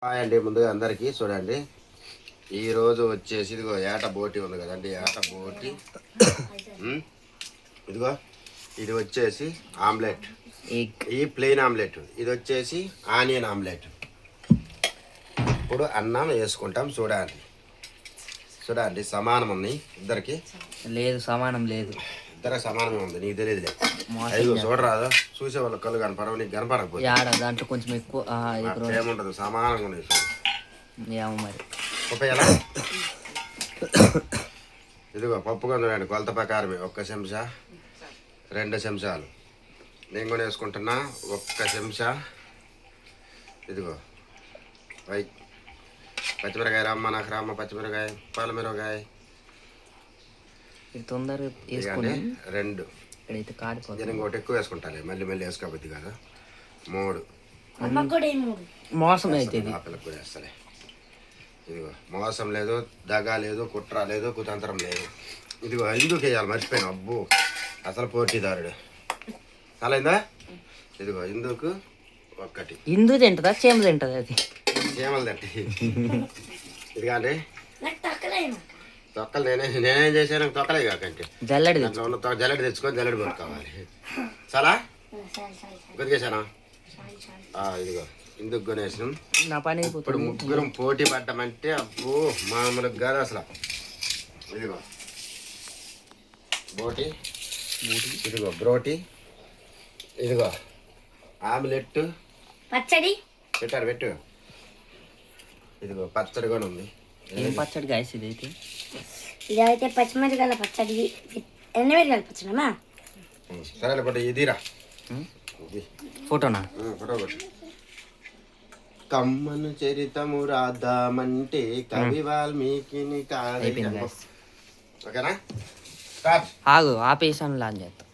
Hi అండి. ముందుగా అందరికీ చూడండి, ఈరోజు వచ్చేసి ఇదిగో ఏట బోటి ఉంది కదండి, ఏట బోటి. ఇదిగో ఇది వచ్చేసి ఆమ్లెట్, ఈ ప్లెయిన్ ఆమ్లెట్. ఇది వచ్చేసి ఆనియన్ ఆమ్లెట్. ఇప్పుడు అన్నం వేసుకుంటాం. చూడండి చూడండి, సమానం ఉంది ఇద్దరికి. లేదు, సమానం లేదు, ఇద్దరికి సమానమే ఉంది. నీకు తెలియదులే. అయ్యో చూడరాదు, చూసే వాళ్ళ కళ్ళు కనపడవు, నీకు కనపడకపోతే దాంట్లో కొంచెం ఎక్కువ ఏముండదు, సమానంగా ఉంది. ఏమో మరి ఎలా ఇదిగో పప్పు కొంచెం కొలత ప్రకారమే. 1 చెంచా, 2 చెంచాలు నేను కూడా వేసుకుంటున్నా. 1 చెంచా ఇదిగో పచ్చిమిరకాయ, రమ్మ నాకు రమ్మ పచ్చిమిరకాయ, పాలమిరకాయ తొందరగా 2. నేను ఇంకోటి ఎక్కువ వేసుకుంటాను, మళ్ళీ మళ్ళీ వేసుకోబద్ది కదా. 3 మోసం అయితే ఆ పిల్లకి కూడా వేస్తాలే. ఇదిగో మోసం లేదు, దగా లేదు, కుట్ర లేదు, కుతంత్రం లేదు. ఇదిగో ఇందుకు వేయాలి, మర్చిపోయాను. అబ్బో అసలు పోటీదారుడు. చాలా అయిందా? ఇదిగో ఇందుకు 1. ఇందు తింటుందా, చీమ తింటుంది? అది చీమలు తింటే ఇదిగాండి తొక్కలు. నేనేం చేశాను, తొక్కలే కాకంటే జల్లడి దాంట్లో ఉన్న జల్లెడ తెచ్చుకొని జల్లెడ కొట్టుకోవాలి. చాలా కొద్దిగేసానా? ఇదిగో ఇందుకు కొనేసినాం. నా పని ఇప్పుడు ముగ్గురం పోటీ పడ్డామంటే అబ్బో మామూలుగా కాదు అసలు. ఇదిగో బోటి, ఇదిగో బ్రోటి, ఇదిగో ఆమ్లెట్, పచ్చడి పెట్టు. ఇదిగో పచ్చడి కూడా ఉంది. ఏం పచ్చడి గాయస్ ఇదైతే? ఇదైతే పచ్చిమిరకాయల పచ్చడి, ఎండమిరకాయల పచ్చడమ్మా. సరే పట్టు ఇదిరా, ఫోటోనా? ఫోటో కొట్టు. కమ్మను చరితము రాద్దామంటే కవి వాల్మీకిని కాదు. ఓకేనా? ఆగు, ఆపేసాను లాన్ చేస్తా.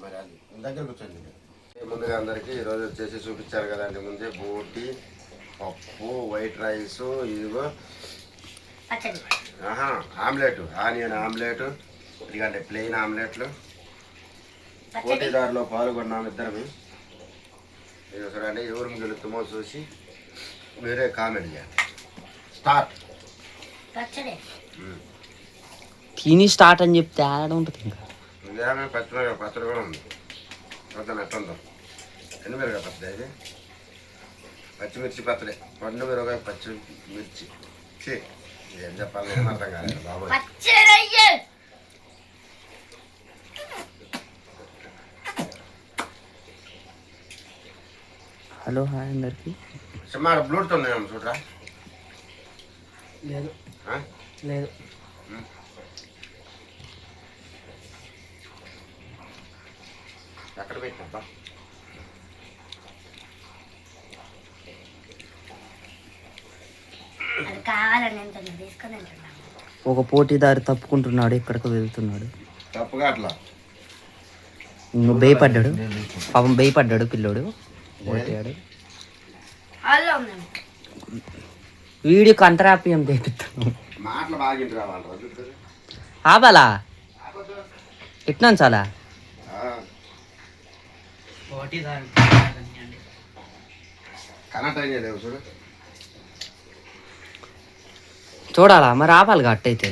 మరి అది దగ్గర కూర్చోండి. ముందుగా అందరికీ ఈరోజు వచ్చేసి చూపించారు కదండి ముందే. బోటి, పప్పు, వైట్ రైస్, ఇదిగో ఆమ్లెట్, ఆనియన్ ఆమ్లెట్, ఇదిగంటే ప్లెయిన్ ఆమ్లెట్లు. పోటీదారులో పాల్గొన్నాము ఇద్దరమే. ఇదిగో చూడండి, ఎవరు గెలుస్తామో చూసి మీరే కామెంట్ చేయండి. స్టార్ట్. తిని స్టార్ట్ అని చెప్తే ఆడ ఉంటుంది. ఇంకా పచ్చిమిరకాయ పచ్చడి కూడా ఉంది. చూద్దాం ఎట్లా ఉందో. ఎండుమిరకాయ పచ్చడి ఇది, పచ్చిమిర్చి పచ్చడి, పండు మిరకాయ పచ్చిమిర్చి. ఏం చెప్పాలి, ఏం అర్థం కాలేదు బాబు. హలో, హాయ్ అందరికి. సుమారు బ్లూటూత్ ఉన్నాయేమో చూడరా. లేదు లేదు. ఎక్కడ పెట్టినప్పా? ఒక పోటీదారు తప్పుకుంటున్నాడు, ఎక్కడికో వెళ్తున్నాడు. తప్పుగా అట్లా ఇంకో భయపడ్డాడు, పాపం భయపడ్డాడు పిల్లోడు. ఓటాడు. వీడియో కంటరాప్యం చేపిస్తాను. మాటలు బాగా రావాలి. ఆపాలా? ఎట్లా చాలా చూడాలా మరి? ఆపాలి అట్టయితే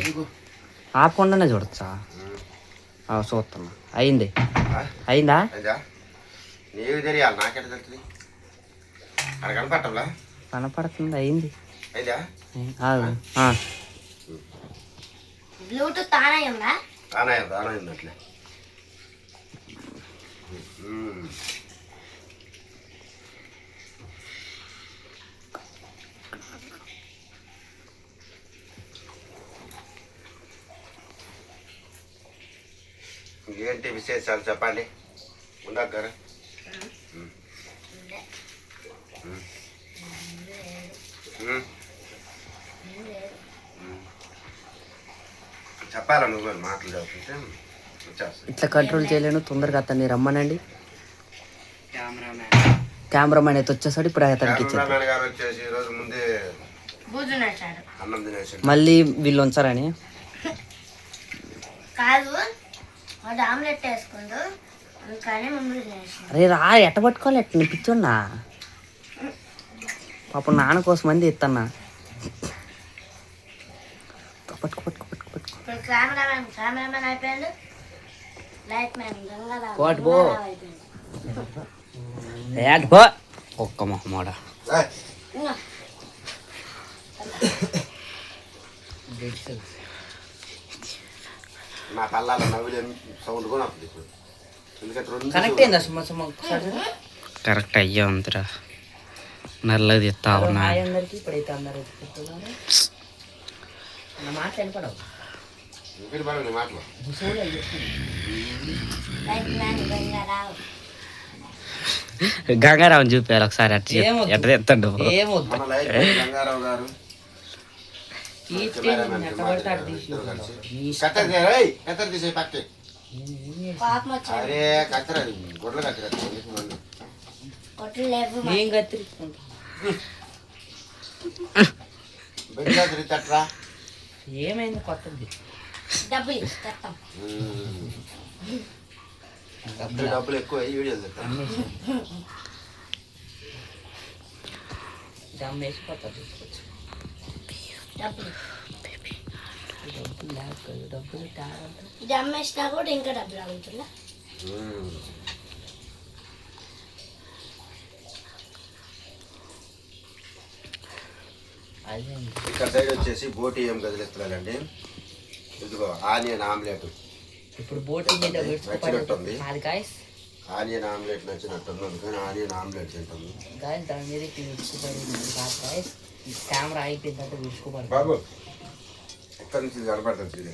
ఆపకుండానే చూడచ్చా? చూస్తున్నా. అయిందా? నీకు తెలియాలి, నాకెట తెలుస్తుంది? అక్కడ కనపడటంలా? కనపడుతుంది. అయింది. బ్లూటూత్ ఆనయింది అట్లే. ఏంటి విశేషాలు చెప్పండి. ఉండకు గారు చెప్పాలా? నువ్వు మాటలు చదువుతుంటే ఇట్లా కంట్రోల్ చేయలేను. తొందరగా అతన్ని రమ్మనండి. కెమెరామ్యాన్ అయితే వచ్చేసాడు. ఇప్పుడు అతనికి వచ్చేసి ఈరోజు ముందే అన్నం తినేసాడు. మళ్ళీ వీళ్ళు ఉంచారని కాదు, ఆమ్లెట్ వేసుకుంటూ. అరే రా, ఎట్ట పట్టుకోవాలి? ఎట్లా పిచ్చున్నా పాపం నాన్న కోసం అంది ఇత్తన్నా. పట్టుకో పట్టుకో పట్టుకో పట్టుకో. ఇప్పుడు కెమెరామెన్ అయిపోయాడు, లైట్ మ్యాన్ గంగారావు పట్టుకో. అయిపోయాడు. ఏట పో ఒక్క మొహమాట. ఏయ్, ఇంకా నా కళ్ళాల నవ్వులే సౌండ్ కూడా వస్తుంది ఇప్పుడు. ఎందుకంటే రెండు కరెక్ట్ అయిందా సుమ సుమ ఒకసారి? కరెక్ట్ అయ్యా ఉందిరా, నల్లది ఎత్తా ఉన్నా. హాయ్ అందరికి. ఇప్పుడైతే అందరూ చెప్తున్నారు నా మాటలు వినపడవు. ఇంకేంటి బాగా నీ మాటలు. Light man Ganga Rao. గంగారావుని చూపించాలి ఒకసారి, అట్ట ఏమొద్దు. ఎట్ట తెస్తాడు. ఏమొద్దు. మన లైట్ గంగారావు గారు కత్తెర తీసే పక్కే. పాపం వచ్చాడు. అరే కత్తెర గొడ్ల కత్తెర కొట్లు లేవు. ఏం కత్తిరించుకుంటా బెడ్ కత్తెర తట్రా. ఏమైంది కొత్తది? డబ్బులు తెస్తాం. డబ్బులు ఎక్కువ వీడియోలు తెస్తాను. జమ్మేసి కొత్త తీసుకోవచ్చు. డబ్బులు డబ్బులు లేకపోతే డబ్బులు తేవాలంటే ఇది అమ్మేసినా కూడా ఇంకా డబ్బులు అడుగుతుందా? అదే ఇక్కడ సైడ్ వచ్చేసి బోటి ఏం కదిలిస్తున్నానండి. ఇదిగో ఆనియన్ ఆమ్లెట్. ఇప్పుడు బోట్ మీద నచ్చినట్టుంది. అది గాయస్ ఆనియన్ ఆమ్లెట్ నచ్చినట్టుంది, అందుకని ఆనియన్ ఆమ్లెట్ తింటుంది. గాయస్ దాని మీద విడుచుకోబడింది కాదు గాయస్. ఈ కెమెరా అయిపోయిందంటే విడుచుకోబడి బాబు ఎక్కడి నుంచి కనపడుతుంది ఇది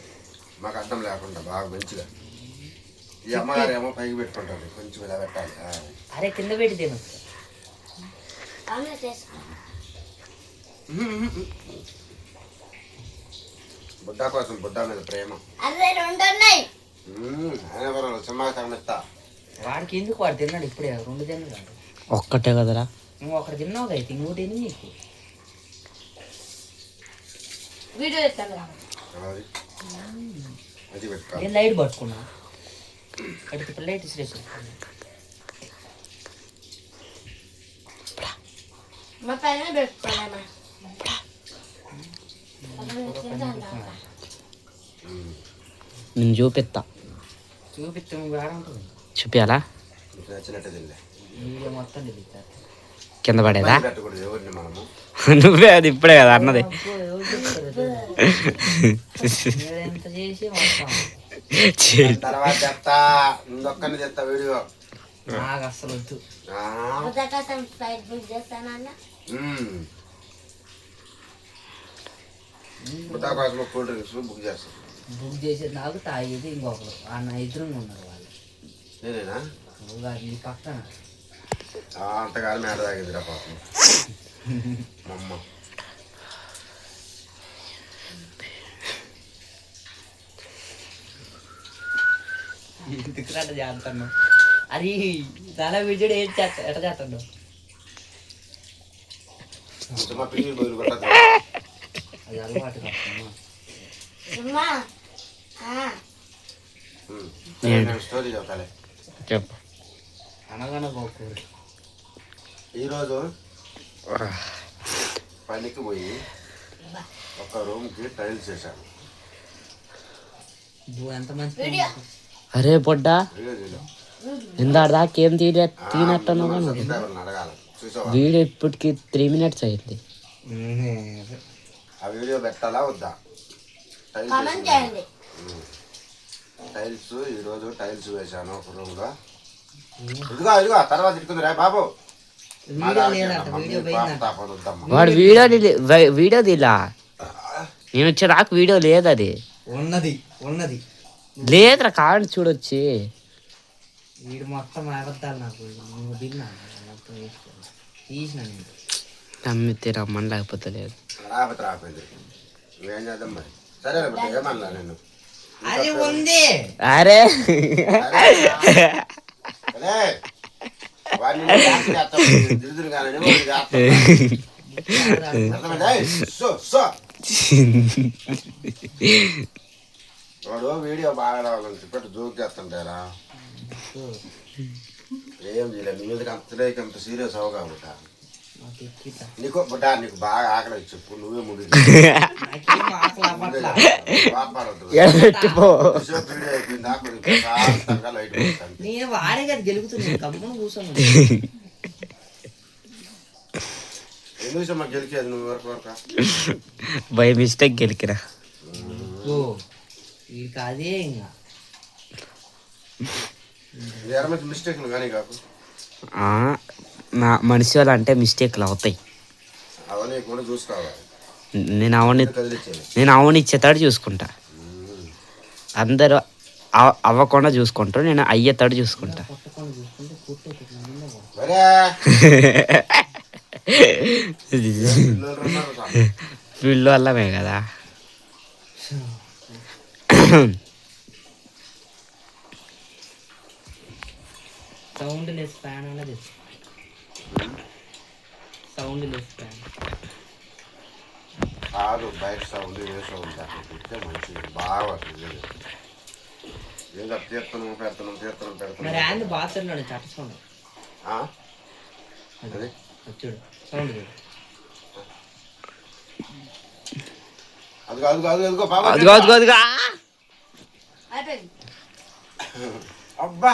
మాకు అర్థం లేకుండా బాగా మంచిగా. ఈ అమ్మగారు ఏమో పైకి పెట్టుకుంటుంది, కొంచెం ఇలా పెట్టాలి. అరే కింద పెట్టి తిను. ఆమ్లెట్ వేసుకో. బుడ్డ కోసం బుడ్డ మీద ప్రేమ. అరే రెండు ఉన్నాయి. అయినా పర్వాలేదు, సినిమాకి తగ్గనిస్తా. వాడికి ఎందుకు వాడు తిన్నాడు ఇప్పుడే, రెండు తిన్నాడు. ఒక్కటే కదరా. నువ్వు ఒకటి తిన్నావు అయితే ఇంకోటి ఎన్ని నీకు? వీడియో ఎత్తాను రా. అది పెట్టుకోవాలి. నేను లైట్ పట్టుకున్నా, అడిగి ఇప్పుడు లైట్ ఇసిరేసి మా పైన పెట్టుకోలేమా? నేను చూపిస్తా. చూపిస్తే నువ్వు వేరే ఉంటుంది. చూపించాలా? నీకు నచ్చినట్టు తిండే వీడియో మొత్తం తిరుగుతారు. కింద పడేదా? పెట్టకూడదు ఎవరిని మనము. నువ్వే అది ఇప్పుడే కదా అన్నది. ఎంత చేసి మొత్తం తర్వాత చెప్తా, ఇంకొక్కరిని చెప్తా వీడియో. నాకు అసలు వద్దు. ఉదకసం ఫ్లైట్ బుక్ చేస్తానన్న. బుడ్డ కోసం కూల్ డ్రింక్స్ బుక్ చేస్తాను. బుక్ చేసేది నాకు, తాగేది ఇంకొకరు. అన్న ఎదురుగా ఉన్నారు వాళ్ళు. నేనేనా? నువ్వు కాదు, నీ పక్కన. అంతకాలం మేడ తాగిందిరా పాపం మా అమ్మ. ఎందుకు అట్ట చేస్తాను? అది చాలా వీడియో ఏం చేస్తా ఎట్లా చేస్తాడు? మా పిల్లలు బదులు కొట్టదు. అది అలవాటు కాదమ్మా. అమ్మా నేను స్టోరీ చెప్తాలే. చెప్పు. అనగనగోకూరు ఈరోజు పనికి పోయి ఒక రూమ్కి టైల్స్ వేసాను. ఎంత మంచి వీడియో అరే పొడ్డా, ఇందా దాకా ఏం తీనట్టున్నావు కానీ అడగాలి చూసావా? వీడియో ఇప్పటికి 3 minutes అయింది. ఆ వీడియో పెట్టాలా వద్దా? కామెంట్ చేయండి. టైల్స్ ఈరోజు టైల్స్ వేసాను ఒక రూమ్లో. ఇదిగో ఇదిగో తర్వాత ఇట్టుకుందిరా బాబు. వాడు వీడియో తీలా. నేను వచ్చేదాకా వీడియో లేదు. అది ఉన్నది లేదురా, కావాలని చూడొచ్చి. వీడు మొత్తం అబద్ధాలు. నాకు నువ్వు తిన్నా మొత్తం తీసిన నేను నమ్మితే రమ్మని, లేకపోతే లేదు. రాకపోయింది నువ్వేం చేద్దాం మరి. సరే ఏమన్నా నేను అది ఉంది. అరే వాడు వీడియో బాగా రావాలని చెప్పి జోక్ చేస్తుంటారా? ఏం చేయలేదు, నీ మీదకి అంత సీరియస్ అవ్వ కాబట్టి నాకు ఎక్కితా నీకు బుడ్డ నీకు బాగా ఆకలి చెప్పు నువ్వే ముందు నాకేం ఆకలి అవ్వట్లా. ఎడబెట్టిపో వీడియో అయిపోయింది ఆకలి లైట్ పెడతాను. నేను వాడే కదా గెలుగుతున్నాను కమ్మును కూర్చొని ఎందుకు విషయం మాకు గెలిచేది నువ్వు వరకు వరకు బై మిస్టేక్ గెలికిరా. ఓ వీడికి అదే ఇంకా ఎరమంచి మిస్టేక్లు కానీ కాకు ఆ, నా మనిషి వాళ్ళు అంటే మిస్టేక్లు అవుతాయి. అవన్నీ కూడా చూసుకోవాలి కదిలిచ్చేది. నేను అవనిచ్చేతాడు చూసుకుంటా. అందరూ అవ్వకుండా చూసుకుంటారు, నేను అయ్యేతాడు చూసుకుంటా. కొట్టకుండా చూసుకుంటే కుట్టేది మరే వీళ్ళు వల్లమే కదా. సౌండ్ లెస్ ఫ్యాన్ అన్నది సౌండ్ లెస్ ఫ్యాన్ కాదు బయట సౌండ్ ఏ సౌండ్ అక్కడ పెడితే మంచిది బాగా వస్తుంది. ఏదో తీర్థనం పెడతాం మరి హ్యాండ్ బాత్రూంలో చట్టసౌండ్ అదే చూడు సౌండ్ చూడు అదిగో అదిగో అదిగో అదిగో బాబా అదిగో అదిగో అదిగో అయిపోయింది. అబ్బా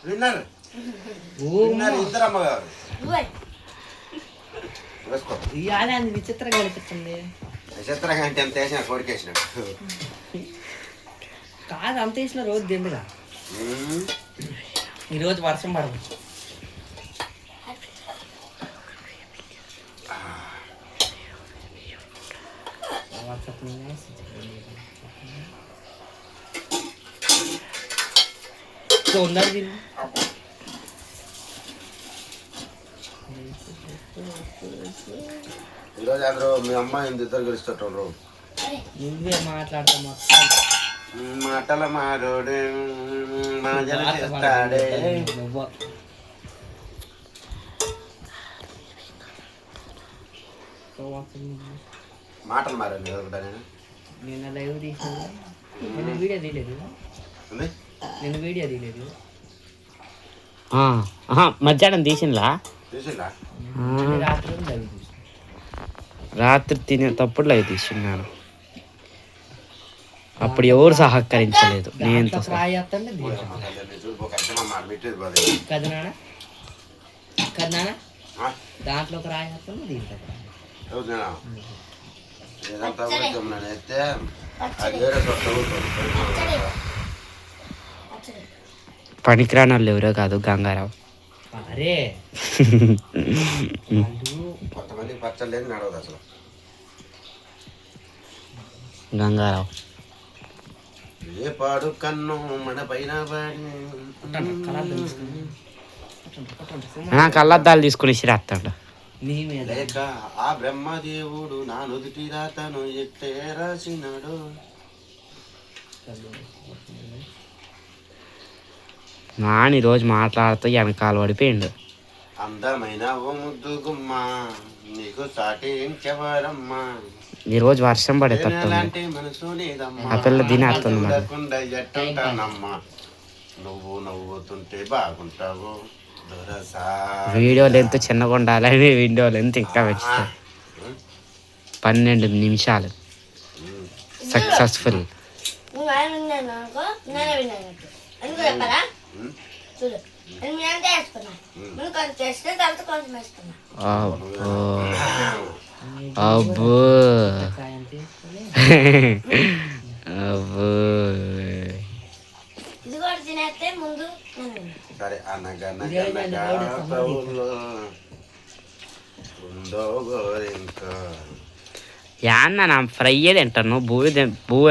విన్నారు ఇద్దరమ్మ గారు నువ్వే. వేసుకో ఇవాళ అంత విచిత్రంగా కనిపిస్తుంది. నక్షత్రంగా అంటే ఎంత వేసిన కోరికేసినట్టు కాదు అంత వేసిన రోజు దిండుగా ఈరోజు వర్షం పడదు. ఉండాలి దీన్ని ఈరోజు అందరూ మీ అమ్మాయి ఇద్దరు గెలుస్తుంటారు. నువ్వే మాట్లాడతా మొత్తం మాటల మారోడే మాజల చేస్తాడే. నువ్వు మాటలు మారండి ఒకటా నేను నిన్న లైవ్ తీసాను. నిన్న వీడియో తీయలేదు. ఉంది? నిన్న వీడియో తీయలేదు. మధ్యాహ్నం తీసిండ్లా. చూసిందా రాత్రి లైవ్ తీసాను. రాత్రి తినేటప్పుడు లైవ్ తీసిన్నాను. అప్పుడు ఎవరు సహకరించలేదు. నేను రాయేస్తాను మాట పెట్టేది బాధ కదనానా కదనానా దాంట్లో ఒక రాయేస్తాను దీంట్లో ఒక రాయి. చదువుతున్నా ఏదంతా కూడా చెమ్మన్నాను అయితే అది వేరే పచ్చడి. పనికిరాని వాళ్ళు ఎవరో కాదు గంగారావు. అరే వాళ్ళు కొంతమంది పచ్చడి లేదు నడవదు అసలు. గంగారావు ఏ పాడు కన్ను మన పైన కళ్ళద్దాలు తీసుకుని ఇసిరేస్తాడు. నీ మీద లేక ఆ బ్రహ్మదేవుడు నా నుదుటి రాతను ఎట్టే రాసినాడు. నాని రోజు మాట్లాడుతూ వెనకాల పడిపోయిండు. అందమైన ఓ ముద్దు గుమ్మ నీకు సాటి ఇంకెవరమ్మా. ఈ రోజు వర్షం పడేటట్టుంది. లాంటి మనసు నీదమ్మా. ఆ పిల్ల తినేస్తుంది మరి. చూడకుండా ఎట్టుంటానమ్మా. నువ్వు నవ్వుతుంటే బాగుంటావు దొరసా. వీడియో లెంత్ చిన్నగా ఉండాలని వీడియో లెంత్ ఇంకా పెంచుతారు. 12 నిమిషాలు సక్సెస్ఫుల్. నువ్వు ఆయన విన్నాను అనుకో నేనే విన్నాను. ఎందుకు చెప్పారా చూడు నేను మీ అంతా వేసుకున్నా. ముందు కొంచెం వేస్తే తర్వాత కొంచెం వేసుకున్నా. అబ్బో సాయం తీసుకొని అబ్బో ఇది కూడా తినేస్తే ముందు నేను విన్నా. సరే అనగనగనగా పౌలో ఉందో గోరింకా. యాన్న నా ఫ్రై తింటాను. భూ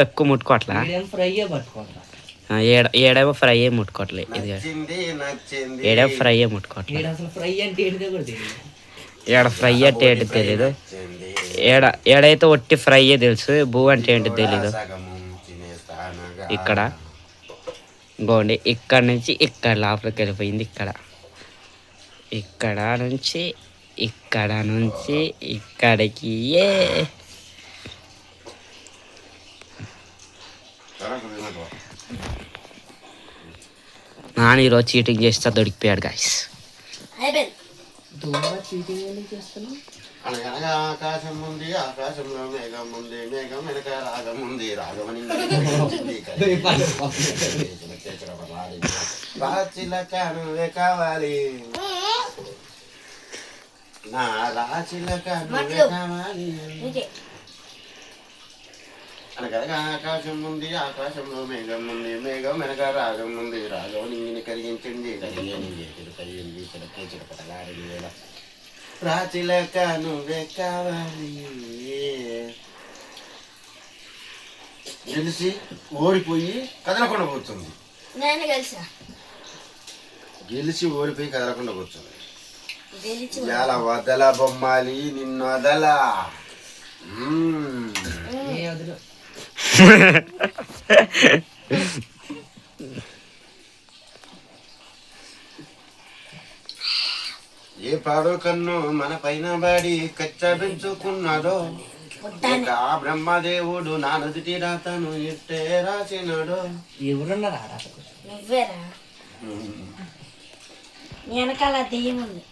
ఎక్కువ ముట్టుకోవట్లా. మీడియం ఫ్రైయే పట్టుకుంటా. ఏడేమో ఫ్రై ముట్టుకోవట్లే. ఇది నచ్చింది నచ్చింది ఏడేమో ఫ్రై ముట్టుకోవట్లే. వీడు అసలు ఫ్రై అంటే ఏంటిదో కూడా తెలియదు. ఏడ ఫ్రై అంటే ఏంటి తెలీదు. నచ్చింది. ఏడైతే ఒట్టి ఫ్రై తెలుసు. భూ అంటే ఏంటి తెలీదు. సగము తినేస్తానగా. ఇక్కడ ఇంకోండి ఇక్కడ నుంచి ఇక్కడ లోపలికి వెళ్ళిపోయింది. ఇక్కడ నుంచి ఇక్కడికి నాన్న ఈరోజు చీటింగ్ చేస్తా దొరికిపోయాడు గాయస్. అయిపోయింది. దూరంగా చీటింగ్ ఎందుకు చేస్తున్నావు? అనగనగా ఆకాశం ఉంది, ఆకాశంలో మేఘం ఉంది, మేఘం వెనక రాగం ఉంది, రాగమని రాచిలక నువ్వే కావాలి, నా రాచిలక నువ్వే కావాలి. ఇంకే అనగనగా ఆకాశం ఉంది, ఆకాశంలో మేఘం ఉంది, మేఘం వెనక రాగం ఉంది, రాగం నింగిని కరిగించింది, కరిగింది కరిగింది చిలకే చిలకటలాడింది వేళ రాచిలక నువ్వే కావాలి. గెలిచి ఓడిపోయి కదలకుండా కూర్చుంది, నేను గెలిచా. గెలిచి ఓడిపోయి కదలకుండా కూర్చుంది. గెలిచి ఇలా వదల బొమ్మాలి నిన్ను వదల. ఏ వదిలు. ఏ పాడో కన్ను మన పైన బాడి కచ్చబెంచుకున్నాడో, ఆ బ్రహ్మదేవుడు నా నుదిటి రాతను ఇట్టే రాసినాడు. ఎవరున్నారా? నువ్వేరా, నీ వెనకాల దెయ్యం ఉంది.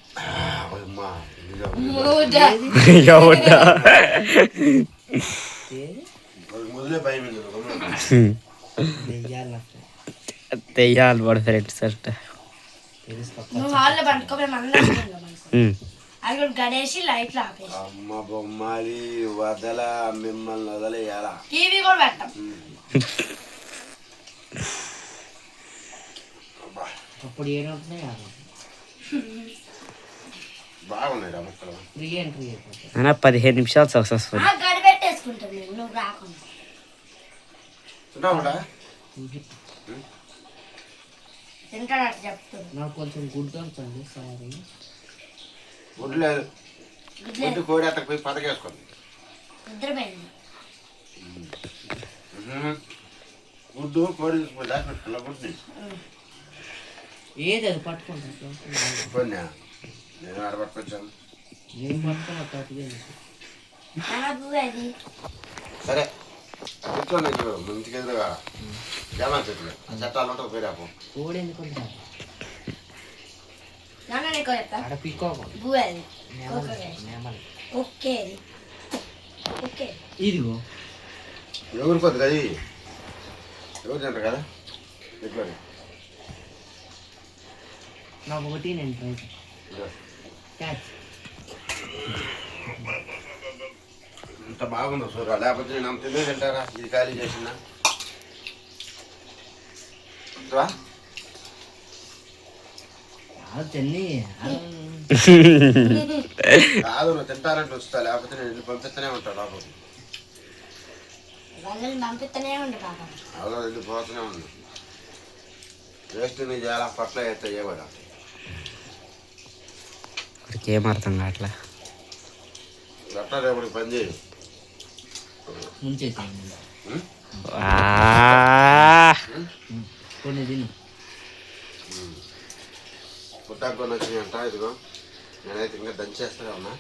మొదలే భయం తెయ్యాలి వాడు ఫ్రెండ్స్ అంట. నువ్వు హాల్లో పండుకోపోయి మళ్ళీ అది కూడా గడేసి లైట్లు ఆపేసి అమ్మ బొమ్మాలి వదల, మిమ్మల్ని వదలేయాలా. టీవీ కూడా పెట్టాం. అప్పుడు ఏమవుతున్నాయి? బాగున్నాయి రా ముక్కలు. ఫ్రీ ఎంట్రీ అయిపోతుంది. అయినా 15 నిమిషాలు సక్సెస్ఫుల్. గడి పెట్టేసుకుంటాం మేము, నువ్వు రాకుండా. తింటావుడా? తింటాడట చెప్తుంది. నాకు కొంచెం గుడ్ దొరుకుతుంది సారీ. గుడ్డు లేదు, గుడ్డు కోడి అత్తకు పోయి పతకేసుకుంది. నిద్రపోయింది. గుడ్డు కోడి తీసుకుపోయి దాచి పెట్టుకున్నా గుడ్ని. ఏది అది పట్టుకుంటా? పోయినా నేను ఆడ పట్టుకొచ్చాను. నేను పట్టుకున్నా తట్టుగా. అది సరే కూర్చోండి, మంచిగా ఎదురుగా జామా చెట్లు చట్టాలు ఉంటావు పోయిరాపు. కోడి ఎందుకు ఉంటారు? నాన్న నీకు చెప్తా. ఆడ పిక్కోకు. బూ అది ఓకే ఓకే. ఇదిగో ఎవరు కొద్ది కదా, ఎవరు తింటారు కదా ఎట్లా. నాకు ఒకటి నేను ట్రై క్యాచ్. ఇంత బాగుందో చూడరా, లేకపోతే నేను అంత ఎందుకు తింటారా? ఇది ఖాళీ చేసిందా? తిని కాదు, నువ్వు తింటానంటే వస్తా, లేకపోతే నేను ఇల్లు పంపిస్తూనే ఉంటాను లోపలికి. వాళ్ళని పంపిస్తూనే ఉండు పాప. అలా వెళ్ళిపోతూనే ఉంది. వేస్ట్ నీ చేయాలి, పట్ల ఎత్త చేయబడా. వాడికి ఏం అర్థం కావట్లే. గట్ట రేపటికి పని చేయి. ముంచేసాను కొన్ని తిని. పుట్టాకొని వచ్చినాయంట, ఇదిగో నేనైతే ఇంకా దంచేస్తూనే ఉన్నా.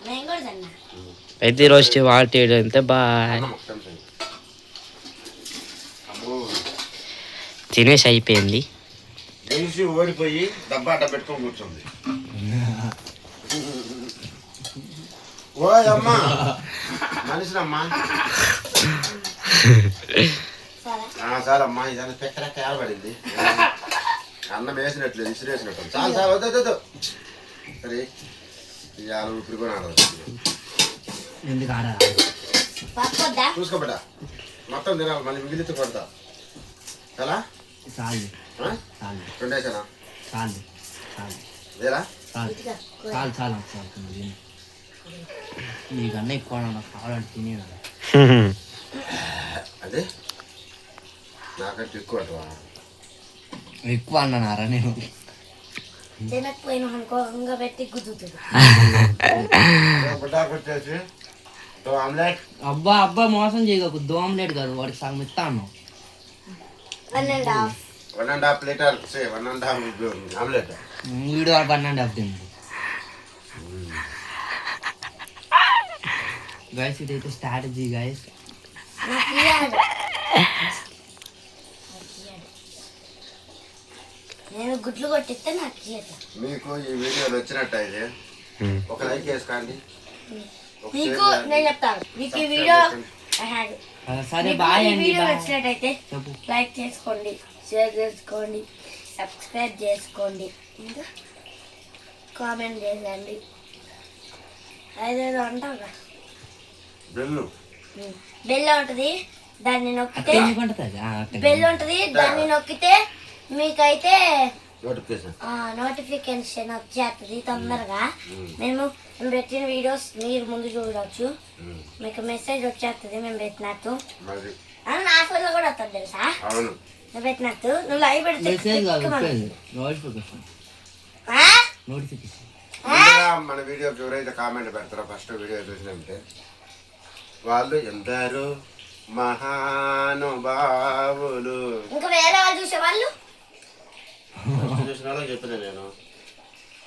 నేను కూడా తిన్నా. అయితే ఈరోజు వాటి అంతే. బాయ్. అన్నం ఒకసారి చేయి. అమ్మో, తినేసి అయిపోయింది. గెలిచి ఓడిపోయి డబ్బా అడ్డ పెట్టుకొని కూర్చుంది. ఓయ్ అమ్మా, మనిషినమ్మా. సరే చాలమ్మా, ఇదన్నా పెక్కర కేరబడింది. అన్నం వేసినట్లేదు, ఇసిరేసినట్టు. చాలు చాలు, వద్దు. సరే ఇవాళ ఇప్పుడు కూడా ఆడదు. ఎందుకు ఆడ పక్కొద్దా? చూసుకోబడ్డా మొత్తం తినాలి, మళ్ళీ మిగిలితే కొడతా. ఎలా చాలు ఆ? చాలు రెండేసానా? చాలు చాలు వేరా చాలు చాలు చాలు చాలు. నీకన్నా ఎక్కువ నాకు కావాలంటే తినేదా? అదే నాకంటే ఎక్కువ అటువా. ఎక్కువ అన్నారా నేను? తినకపోయినా అనుకో ఇంకా పెట్టి గుద్దుతుంది. బుడ్డాకు వచ్చేసి ఆమ్లెట్. అబ్బా అబ్బా మోసం చేయకు. దోమలేట్ కాదు, వాడికి సగం ఇస్తా అన్నావు. 1.5 1.5 లీటర్ 1.5 ఆమ్లెట్. వీడు వాడు 1.5 తింది. గైస్ ఇదైతే స్ట్రాటజీ గైస్. నేను గుడ్లు కొట్టిస్తే నాకు ఇయ్యట్లా. మీకు ఈ వీడియో నచ్చినట్టయితే ఒక లైక్ వేసుకోండి. ఒక మీకు షేర్ చేయండి. నేను చెప్తాను, మీకు ఈ వీడియో సరే మీకు బాయ్ ఈ అండి వీడియో బాయ్. నచ్చినట్టయితే చెప్పు. లైక్ చేసుకోండి, షేర్ చేసుకోండి, సబ్స్క్రైబ్ చేసుకోండి, ఇంకా కామెంట్ చేయండి. అదేదో అంటావు కదా, బెల్లు బెల్ ఉంటుంది, దాన్ని నొక్కితే ఎందుకుంటుంది? బెల్ ఉంటుంది, దాన్ని నొక్కితే మీకైతే నోటిఫికేషన్. నోటిఫికేషన్ వచ్చేస్తుంది తొందరగా. మేము పెట్టిన వీడియోస్ మీరు ముందు చూడవచ్చు, మీకు మెసేజ్ వచ్చేస్తుంది మేము పెట్టినట్టు. మరి నా ఫోన్లో కూడా వస్తుంది తెలుసా, అవును. నువ్వు పెట్టినట్టు. నువ్వు లైవ్ పెడితే మెసేజ్ కాదు, ఎక్కుమను. నోటిఫికేషన్. ఆ? నోటిఫికేషన్. ముందుగా మన వీడియోకి ఎవరైతే కామెంట్ పెడతారో ఫస్ట్ వీడియో చూసినంటే వాళ్ళు ఎందరో మహానుభావులు. ఇంకా వేరే వాళ్ళు చూసేవాళ్ళు చూసిన వాళ్ళకి చెప్తున్నా నేను.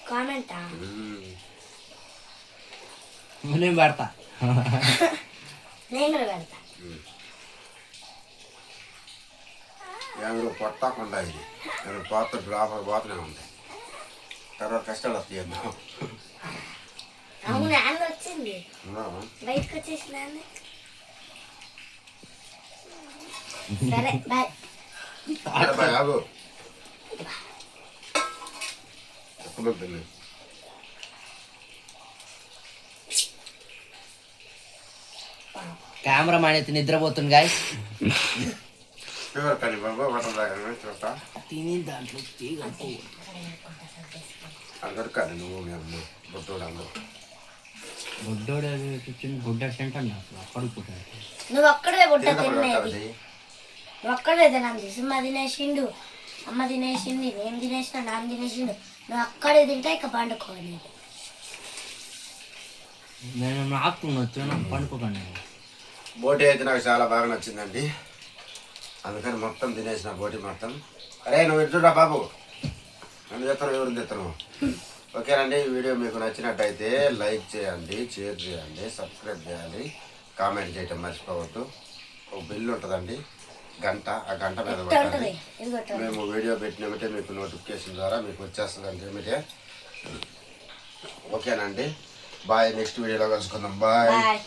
కామెంటా? నేను పెడతా. నేను కూడా పెడతా. ఎవరు కొట్టకుండా ఇది ఎవరు పోత లోపల పోతూనే ఉంది. తర్వాత కష్టాలు వస్తాయి అమ్మా. అవును, నాన్న వచ్చింది, ఉన్నావా? బయటకు వచ్చేసి నాన్న. సరే బాయ్. అబ్బాయి ఆగు. ఎప్పుడు తిని కెమెరా మ్యాన్ అయితే నిద్రపోతుంది గాయస్. ఫీవర్ కానీ బాబు వాటర్ తాగాను చూస్తా. తిని దాంట్లో అందరు కానీ నువ్వు మీ అమ్మ బుద్ధోడు అందరూ. బుడ్డోడు బుడ్డ సెంట్ అండి అసలు అక్కడిపోతాడు. నువ్వు ఒక్కడే బుట్ట తిన్నప్పుడు తినేది, పడతాది. నువ్వు ఒక్కడే తినాలి. సినిమా తినేసిండు, అమ్మ తినేసింది, నేను తినేసిన, నాన్న తినేసిండు. నువ్వు అక్కడే తింటా ఇక పండుకోవాలి. నేను నాకు వచ్చి నాకు పండుకోకండి. బోటి అయితే నాకు చాలా బాగా నచ్చిందండి, అందుకని మొత్తం తినేసిన బోటి మొత్తం. అరే నువ్వు ఇచ్చుడా బాబు, నన్ను చెప్తాను ఎవరు తెస్తాను. ఓకేనండి, ఈ వీడియో మీకు నచ్చినట్టయితే లైక్ చేయండి, షేర్ చేయండి, సబ్స్క్రైబ్ చేయాలి, కామెంట్ చేయటం మర్చిపోవద్దు. ఒక బిల్ ఉంటుందండి గంట, ఆ గంట మీద ఉంటుంది, పట్టండి. ఇది కొట్టాలి. మేము వీడియో పెట్టినమిటే మీకు నోటిఫికేషన్ ద్వారా మీకు వచ్చేస్తుందండి ఏమిటే. ఓకేనండి, బాయ్. నెక్స్ట్ వీడియోలో కలుసుకుందాం. బాయ్. బాయ్.